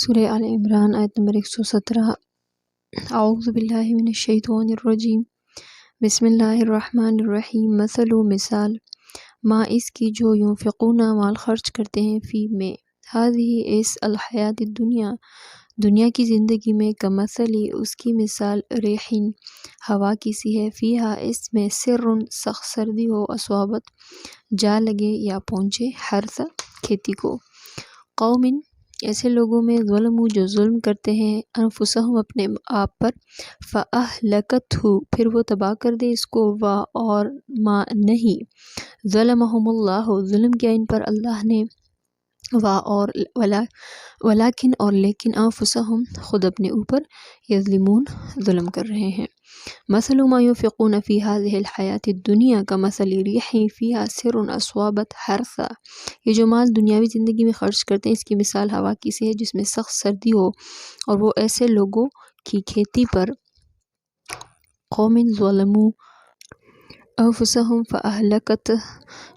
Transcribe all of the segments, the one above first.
سورہ آل عمران آیت نمبر 117۔ اعوذ باللہ من الشیطان الرجیم، بسم اللہ الرحمن الرحیم۔ مثال ما اس کی جو ينفقون مال خرچ کرتے ہیں، فی میں، ہذہ اس الحیات الدنیا دنیا کی زندگی میں، کمثلی اس کی مثال، ریحٍ ہوا کی سی ہے، فیہا اس میں، سر سخت سردی ہو، اصابت جا لگے یا پہنچے، حرث کھیتی کو، قوم ایسے لوگوں میں، ظلموا جو ظلم کرتے ہیں، انفسہم اپنے آپ پر، فاہلکتہ پھر وہ تباہ کر دے اس کو، اور ما نہیں، ظلمہم اللہ ظلم کیا ان پر اللہ نے، اور ولیکن اور لیکن، انفسہم خود اپنے اوپر، یظلمون ظلم کر رہے ہیں۔ مثل ما ينفقون في هذه الحیاة الدنیا کمثل ریح فیہا سر اصابت حرث، یہ جو مال دنیاوی زندگی میں خرچ کرتے ہیں، اس کی مثال ہوا کی سی ہے جس میں سخت سردی ہو، اور وہ ایسے لوگوں کی کھیتی پر، قوم ظلموا انفسہم فاہلکت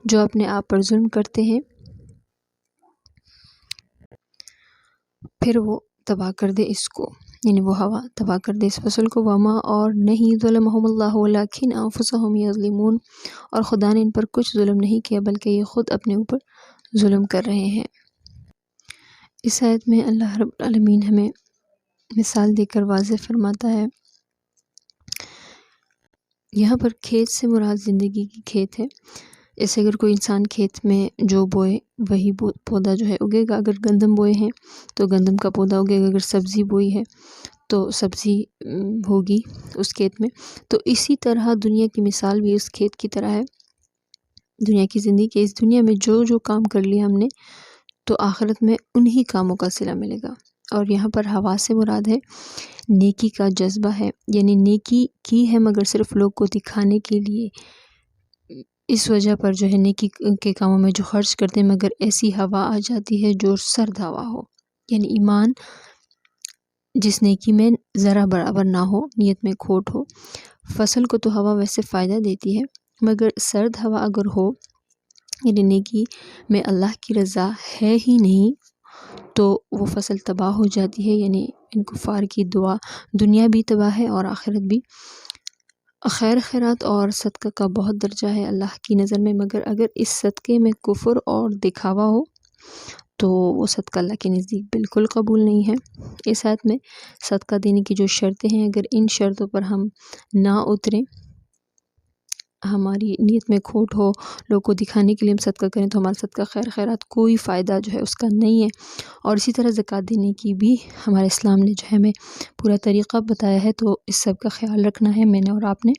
جو اپنے آپ پر ظلم کرتے ہیں، پھر وہ تباہ کر دے اس کو، یعنی وہ ہوا تباہ کر دے اس فصل کو، وما اور نہیں، ظلمہم اللہ ولیکن انفسہم یظلمون اور خدا نے ان پر کچھ ظلم نہیں کیا بلکہ یہ خود اپنے اوپر ظلم کر رہے ہیں۔ اس آیت میں اللہ رب العالمین ہمیں مثال دے کر واضح فرماتا ہے، یہاں پر کھیت سے مراد زندگی کی کھیت ہے۔ جیسے اگر کوئی انسان کھیت میں جو بوئے وہی پودا جو ہے اگے گا، اگر گندم بوئے ہیں تو گندم کا پودا اگے گا، اگر سبزی بوئی ہے تو سبزی ہوگی اس کھیت میں۔ تو اسی طرح دنیا کی مثال بھی اس کھیت کی طرح ہے، دنیا کی زندگی کے، اس دنیا میں جو جو کام کر لیا ہم نے تو آخرت میں انہی کاموں کا صلہ ملے گا۔ اور یہاں پر ہوا سے مراد ہے نیکی کا جذبہ ہے، یعنی نیکی کی ہے مگر صرف لوگ کو دکھانے کے لیے، اس وجہ پر جو ہے نیکی کے کاموں میں جو خرچ کرتے ہیں، مگر ایسی ہوا آ جاتی ہے جو سرد ہوا ہو، یعنی ایمان جس نیکی میں ذرا برابر نہ ہو، نیت میں کھوٹ ہو۔ فصل کو تو ہوا ویسے فائدہ دیتی ہے، مگر سرد ہوا اگر ہو، یعنی نیکی میں اللہ کی رضا ہے ہی نہیں، تو وہ فصل تباہ ہو جاتی ہے، یعنی ان کفار کی دعا، دنیا بھی تباہ ہے اور آخرت بھی۔ خیر خیرات اور صدقہ کا بہت درجہ ہے اللہ کی نظر میں، مگر اگر اس صدقے میں کفر اور دکھاوا ہو تو وہ صدقہ اللہ کے نزدیک بالکل قبول نہیں ہے۔ اس آیت میں صدقہ دینے کی جو شرطیں ہیں، اگر ان شرطوں پر ہم نہ اتریں، ہماری نیت میں کھوٹ ہو، لوگ کو دکھانے کے لیے ہم صدقہ کریں تو ہمارا صدقہ خیر خیرات کوئی فائدہ جو ہے اس کا نہیں ہے۔ اور اسی طرح زکوٰۃ دینے کی بھی ہمارے اسلام نے جو ہے ہمیں پورا طریقہ بتایا ہے، تو اس سب کا خیال رکھنا ہے میں نے اور آپ نے۔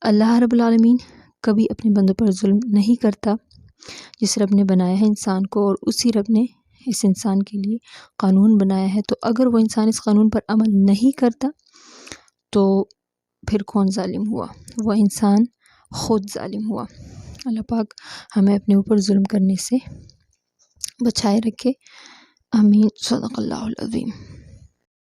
اللہ رب العالمین کبھی اپنے بندوں پر ظلم نہیں کرتا، جس رب نے بنایا ہے انسان کو، اور اسی رب نے اس انسان کے لیے قانون بنایا ہے، تو اگر وہ انسان اس قانون پر عمل نہیں کرتا تو پھر کون ظالم ہوا؟ وہ انسان خود ظالم ہوا۔ اللہ پاک ہمیں اپنے اوپر ظلم کرنے سے بچائے رکھے، آمین۔ صدق اللہ العظیم۔